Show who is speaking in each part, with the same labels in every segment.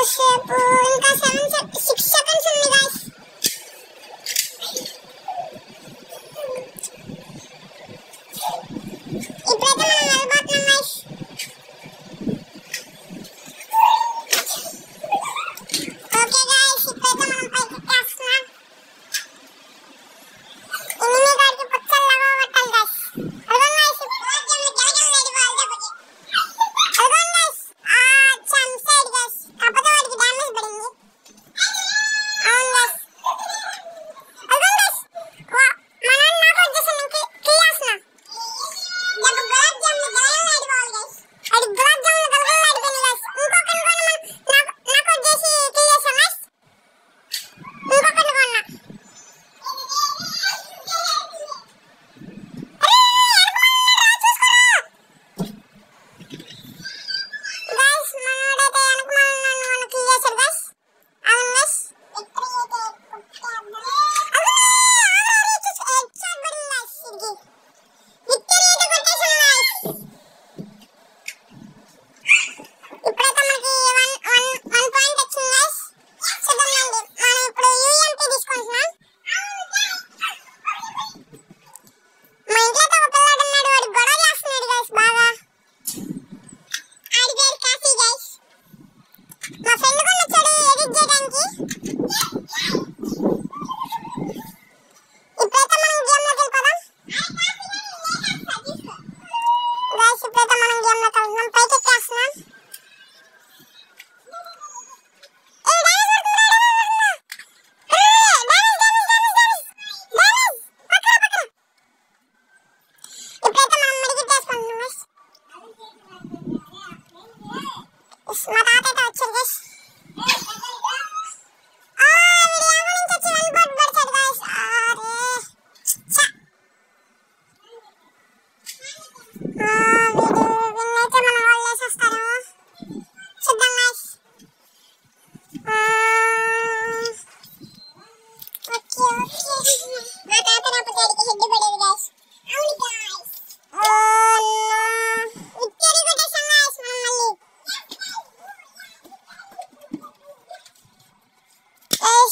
Speaker 1: ఇంకా 6 seconds ఉంది guys. ఇప్పుడైతే మనం వెళ్ళబోతున్నాం guys. ఓకే guys, ఇప్పుడైతే మనం పైకి ఎక్కేస్తున్నాం. ఎనిమిది గారికి పుచ్చల్లాగా కొట్టాలి guys. అదిగో guys,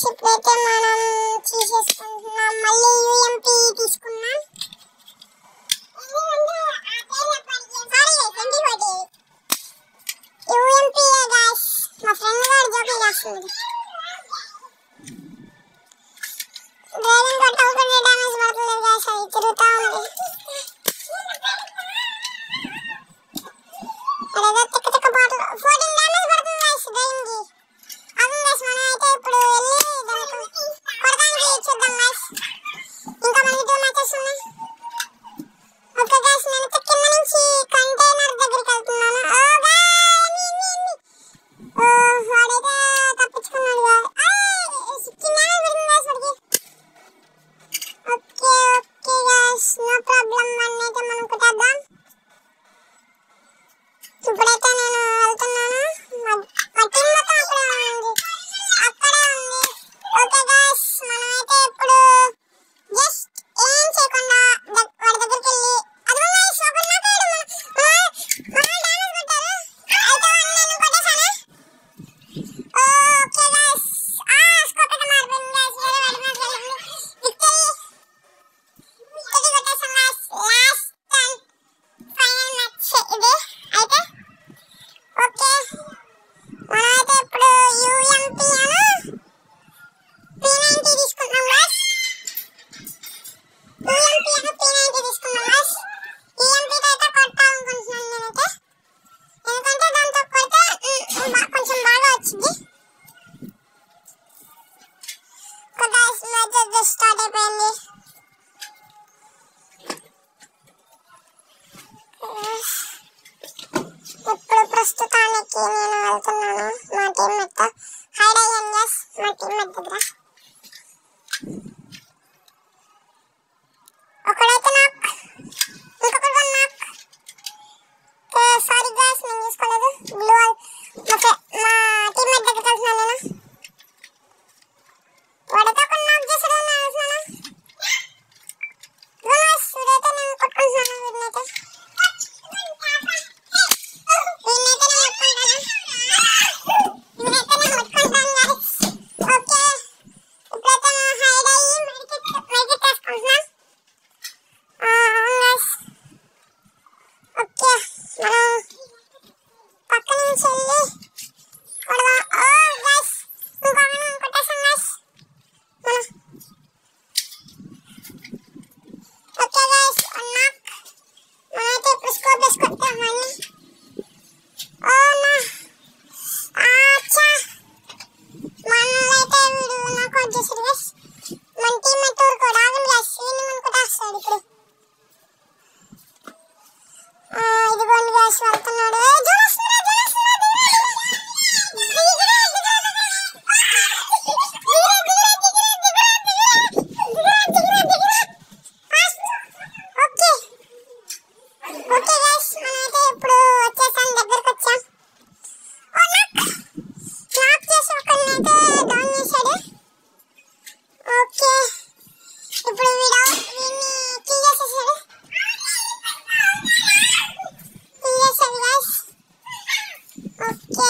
Speaker 1: ఇప్పుడైతే మనం తీసేసుకుంటున్నాం. మళ్ళీ యూఎంపీ తీసుకున్నాం. యూఎంపీ గాయ్స్, మా ఫ్రెండ్ గారు జోకింగ్ చేస్తుంది. డ్రైవింగ్ కొట్టకుండా డ్యామేజ్ పడుతుంది గాయ్స్, అది తిరుగుతూ ఉంది. అదేదో తిక్క తిక్క బాటిల్ 14 డ్యామేజ్ పడుతుంది గాయ్స్ డ్రైవింగ్కి. అవును గాయ్స్, మనం అయితే ఇప్పుడు వెళ్ళి కొడతానికి చూద్దాం గాయ్స్. ఇంకా మనకి 2 మ్యాచెస్ ఉన్నాయి. ఓకే గాయ్స్, నేను కింద నుంచి కంటైనర్ దగ్గరికి వెళ్తున్నాను. వాడైతే తప్పించుకున్నాడు. Okay okay guys, no problem. అయితే మనం కుట్టేద్దాం. ఇప్పుడైతే నేను వెళ్తున్నాను. మా టీం మొత్తం అక్కడే ఉంది. ఓకే గాయ్స్, మనమైతే ఇప్పుడు జస్ట్ ఏం చేయకుండా వాడి దగ్గరికి వెళ్ళి అదిగో గాయ్స్, ఒక నాకాడు మన డ్యామేజ్ కొట్టారు. అయితే నేను కొట్టేశాను. ఓకే గాయ్స్, స్కోప్ అయితే మారిపోయింది గాయ్స్. వేరే వాడి మ్యాచ్ వెళ్ళింది. విక్టరీ కొట్టేశాం guys. Last and final match ఇది అయితే. ఓకే, మనమైతే ఇప్పుడు యూఎంపీ P90 తీసుకుంటాం గాయ్స్. యూఎంపీ P90 తీసుకుందాం గాయ్స్. యూఎంపీతో అయితే కొట్టాలనుకుంటున్నాను నేనైతే, ఎందుకంటే దాంతో కొడితే కొంచెం బాగా వచ్చింది. గాయ్స్, మ్యాచ్ జస్ట్ స్టార్ట్ అయిపోయింది. ఇప్పుడు ప్రస్తుతానికి నేను వెళ్తున్నాను మా టీమ్మేట్ తో. హైడ్ అయ్యాను గాయ్స్ మా టీమ్మేట్ దగ్గర. ఒకడైతే నాక్, ఇంకొకడు నాక్. సారీ గాయ్స్, నేను చూసుకోలేదు. బ్లూ వాల్ మా టీమ్మేట్ దగ్గరికి వెళ్తున్నాను నేను. వాడైతే ఒక నాక్ చేసాడు. నేను వెళ్తున్నాను. వీడైతే నేను కొట్టుకుంటున్నాను. వీడినైతే నేను కొట్టుకుంటాను. నుంచి వెళ్ళి కొడదాం. ఓ గైస్ ఇంకొకరిని కొట్టేసాం గైస్ మనం. ఓకే గైస్ అన్నాక్ మనమైతే ఇప్పుడు స్కోప్ వేసుకొద్దామని. ఓ నా అచ్చా మనలైతే వీడు నాకు వచ్చేసాడు గైస్. మన టీమ్ అయితే ఊరుకోడు ఆగండి గైస్. వీడిని మనం కొట్టేస్తాడు ఇప్పుడు. ఇదిగోండి గైస్ వెళ్తున్నాడు. ఓకే గైస్ మనమైతే ఇప్పుడు వచ్చేసాం, దగ్గరకు వచ్చాం. నాక్ చేసి ఒకరినైతే డౌన్ చేశాడు. ఓకే ఇప్పుడు వీడిని కిల్ చేసేసాడు గైస్. ఓకే